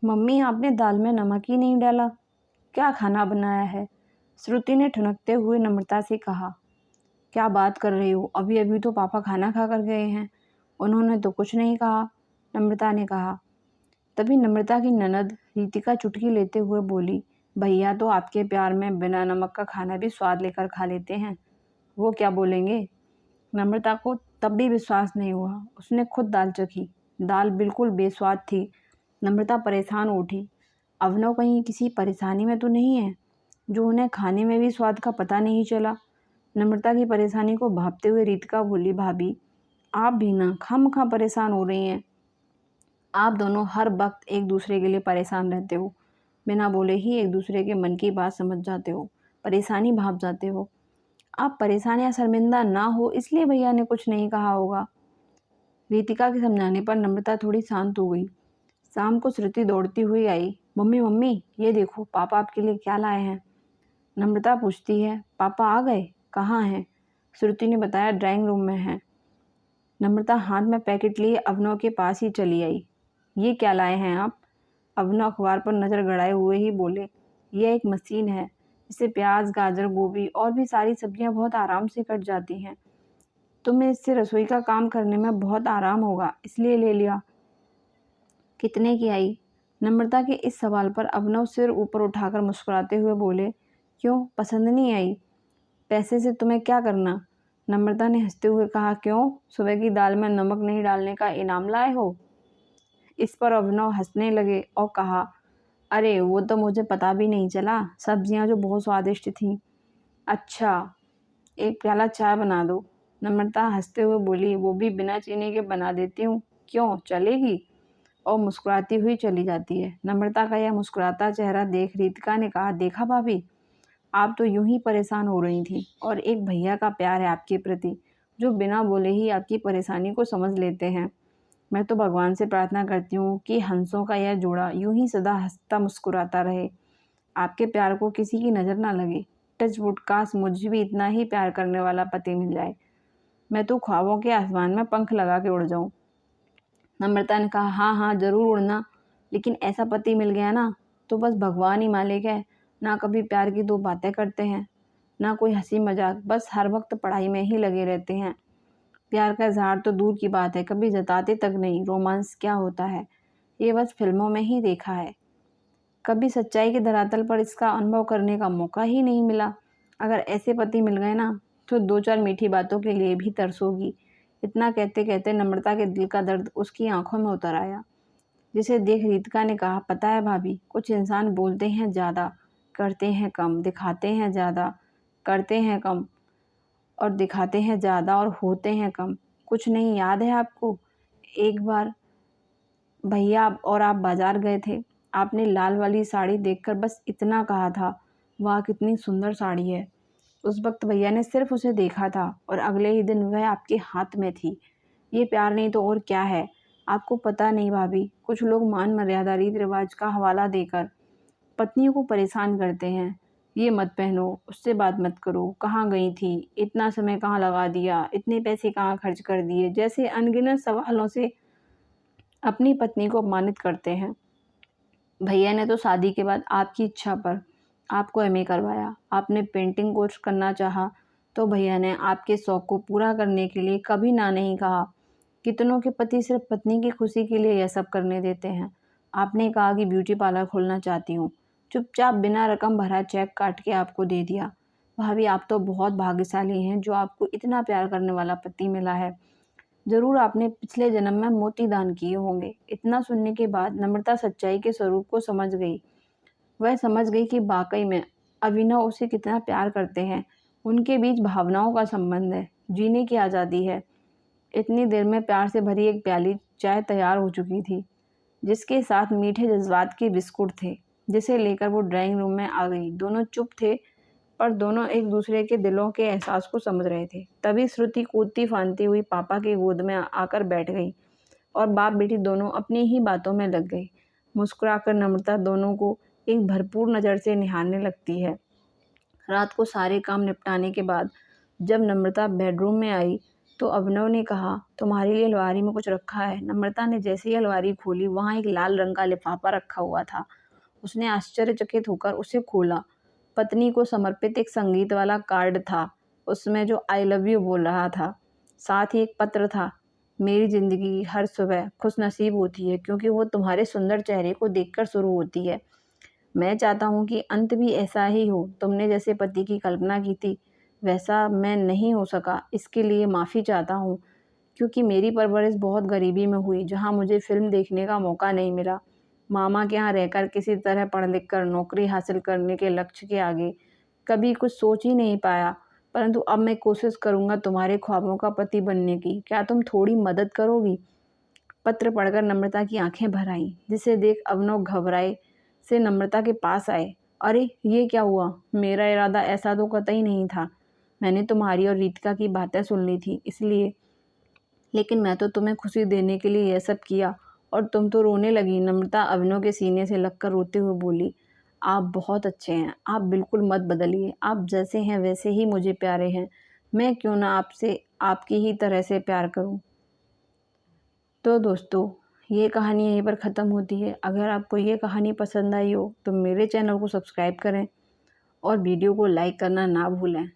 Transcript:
Mummy, आपने दाल में नमक ही नहीं डाला, क्या खाना बनाया है? श्रुति ने ठुनकते हुए नम्रता से कहा। क्या बात कर रही हो, अभी अभी तो पापा खाना खा कर गए हैं, उन्होंने तो कुछ नहीं कहा, नम्रता ने कहा। तभी नम्रता की ननद रितिका चुटकी लेते हुए बोली, भैया तो आपके प्यार में बिना नमक का खाना भी स्वाद लेकर खा लेते हैं, वो क्या बोलेंगे? नम्रता को तब भी विश्वास नहीं हुआ। उसने खुद दाल चखी, दाल बिल्कुल बेस्वाद थी। नम्रता परेशान उठी। अवनव कहीं किसी परेशानी में तो नहीं है, जो उन्हें खाने में भी स्वाद का पता नहीं चला। नम्रता की परेशानी को भांपते हुए रितिका बोली, भाभी आप भी ना खामखा परेशान हो रही हैं। आप दोनों हर वक्त एक दूसरे के लिए परेशान रहते हो, बिना बोले ही एक दूसरे के मन की बात समझ जाते हो, परेशानी भाप जाते हो। आप परेशान या शर्मिंदा ना हो इसलिए भैया ने कुछ नहीं कहा होगा। रितिका के समझाने पर नम्रता थोड़ी शांत हो गई। शाम को श्रुति दौड़ती हुई आई। मम्मी मम्मी, ये देखो पापा आपके लिए क्या लाए हैं। नम्रता पूछती है, पापा आ गए? कहाँ हैं? श्रुति ने बताया, ड्राइंग रूम में हैं। नम्रता हाथ में पैकेट लिए अवनव के पास ही चली आई। ये क्या लाए हैं आप? अवनव अखबार पर नज़र गड़ाए हुए ही बोले, यह एक मशीन है, इससे प्याज, गाजर, गोभी और भी सारी सब्जियां बहुत आराम से कट जाती हैं। तुम्हें इससे रसोई का काम करने में बहुत आराम होगा, इसलिए ले लिया। कितने की आई? नम्रता के इस सवाल पर अवनव सिर ऊपर उठाकर मुस्कुराते हुए बोले, क्यों, पसंद नहीं आई? पैसे से तुम्हें क्या करना? नम्रता ने हंसते हुए कहा, क्यों, सुबह की दाल में नमक नहीं डालने का इनाम लाए हो? इस पर अवनव हंसने लगे और कहा, अरे वो तो मुझे पता भी नहीं चला, सब्जियां जो बहुत स्वादिष्ट थीं। अच्छा, एक प्याला चाय बना दो। नम्रता हंसते हुए बोली, वो भी बिना चीनी के बना देती हूँ, क्यों, चलेगी? और मुस्कुराती हुई चली जाती है। नम्रता का यह मुस्कुराता चेहरा देख रितिका ने कहा, देखा भाभी, आप तो यूं ही परेशान हो रही थी और एक भैया का प्यार है आपके प्रति, जो बिना बोले ही आपकी परेशानी को समझ लेते हैं। मैं तो भगवान से प्रार्थना करती हूँ कि हंसों का यह जोड़ा यूं ही सदा हंसता मुस्कुराता रहे, आपके प्यार को किसी की नज़र ना लगे। टच वुड, काश मुझे भी इतना ही प्यार करने वाला पति मिल जाए, मैं तो ख्वाबों के आसमान में पंख लगा के उड़ जाऊं। नम्रता ने कहा, हाँ हाँ ज़रूर उड़ना, लेकिन ऐसा पति मिल गया ना तो बस भगवान ही मालिक है। ना कभी प्यार की दो बातें करते हैं, ना कोई हंसी मजाक, बस हर वक्त पढ़ाई में ही लगे रहते हैं। प्यार का इजहार तो दूर की बात है, कभी जताते तक नहीं। रोमांस क्या होता है ये बस फिल्मों में ही देखा है, कभी सच्चाई के धरातल पर इसका अनुभव करने का मौका ही नहीं मिला। अगर ऐसे पति मिल गए ना तो दो चार मीठी बातों के लिए भी तरसोगी। इतना कहते कहते नम्रता के दिल का दर्द उसकी आंखों में उतर आया, जिसे देख रितिका ने कहा, पता है भाभी, कुछ इंसान बोलते हैं ज़्यादा, करते हैं कम, दिखाते हैं ज़्यादा, करते हैं कम, और दिखाते हैं ज़्यादा और होते हैं कम। कुछ नहीं याद है आपको? एक बार भैया और आप बाजार गए थे, आपने लाल वाली साड़ी देखकर बस इतना कहा था, वाह कितनी सुंदर साड़ी है। उस वक्त भैया ने सिर्फ उसे देखा था और अगले ही दिन वह आपके हाथ में थी। ये प्यार नहीं तो और क्या है? आपको पता नहीं भाभी, कुछ लोग मान मर्यादा, रीति रिवाज का हवाला देकर पत्नियों को परेशान करते हैं। ये मत पहनो, उससे बात मत करो, कहाँ गई थी, इतना समय कहाँ लगा दिया, इतने पैसे कहाँ खर्च कर दिए, जैसे अनगिनत सवालों से अपनी पत्नी को अपमानित करते हैं। भैया ने तो शादी के बाद आपकी इच्छा पर आपको एमए करवाया। आपने पेंटिंग कोर्स करना चाहा तो भैया ने आपके शौक को पूरा करने के लिए कभी ना नहीं कहा। कितनों के पति सिर्फ पत्नी की खुशी के लिए यह सब करने देते हैं। आपने कहा कि ब्यूटी पार्लर खोलना चाहती हूँ, चुपचाप बिना रकम भरा चेक काट के आपको दे दिया। भाभी, आप तो बहुत भाग्यशाली हैं जो आपको इतना प्यार करने वाला पति मिला है। जरूर आपने पिछले जन्म में मोती दान किए होंगे। इतना सुनने के बाद नम्रता सच्चाई के स्वरूप को समझ गई। वह समझ गई कि वाकई में अभिनव उसे कितना प्यार करते हैं। उनके बीच भावनाओं का संबंध है, जीने की आज़ादी है। इतनी देर में प्यार से भरी एक प्याली चाय तैयार हो चुकी थी, जिसके साथ मीठे जज्बात के बिस्कुट थे, जिसे लेकर वो ड्राइंग रूम में आ गई। दोनों चुप थे, पर दोनों एक दूसरे के दिलों के एहसास को समझ रहे थे। तभी श्रुति कूदती फांदती हुई पापा की गोद में आकर बैठ गई और बाप बेटी दोनों अपनी ही बातों में लग गई। मुस्कुराकर नम्रता दोनों को एक भरपूर नज़र से निहारने लगती है। रात को सारे काम निपटाने के बाद जब नम्रता बेडरूम में आई तो अभिनव ने कहा, तुम्हारे लिए अलमारी में कुछ रखा है। नम्रता ने जैसे ही अलमारी खोली, वहाँ एक लाल रंग का लिफाफा रखा हुआ था। उसने आश्चर्यचकित होकर उसे खोला। पत्नी को समर्पित एक संगीत वाला कार्ड था, उसमें जो आई लव यू बोल रहा था। साथ ही एक पत्र था, मेरी ज़िंदगी हर सुबह खुशनसीब होती है क्योंकि वो तुम्हारे सुंदर चेहरे को देखकर शुरू होती है। मैं चाहता हूँ कि अंत भी ऐसा ही हो। तुमने जैसे पति की कल्पना की थी, वैसा मैं नहीं हो सका। इसके लिए माफ़ी चाहता हूँ क्योंकि मेरी परवरिश बहुत गरीबी में हुई, जहाँ मुझे फ़िल्म देखने का मौका नहीं मिला। मामा के यहाँ रहकर किसी तरह पढ़ लिख कर नौकरी हासिल करने के लक्ष्य के आगे कभी कुछ सोच ही नहीं पाया, परंतु अब मैं कोशिश करूँगा तुम्हारे ख्वाबों का पति बनने की। क्या तुम थोड़ी मदद करोगी? पत्र पढ़कर नम्रता की आंखें भर आईं, जिसे देख अभिनव घबराए से नम्रता के पास आए। अरे ये क्या हुआ? मेरा इरादा ऐसा तो कतई नहीं था। मैंने तुम्हारी और रीतिका की बातें सुन ली थी इसलिए, लेकिन मैं तो तुम्हें खुशी देने के लिए यह सब किया और तुम तो रोने लगी। नम्रता अभिनव के सीने से लगकर रोते हुए बोली, आप बहुत अच्छे हैं, आप बिल्कुल मत बदलिए। आप जैसे हैं वैसे ही मुझे प्यारे हैं। मैं क्यों ना आपसे आपकी ही तरह से प्यार करूं। तो दोस्तों, ये कहानी यहीं पर ख़त्म होती है। अगर आपको ये कहानी पसंद आई हो तो मेरे चैनल को सब्सक्राइब करें और वीडियो को लाइक करना ना भूलें।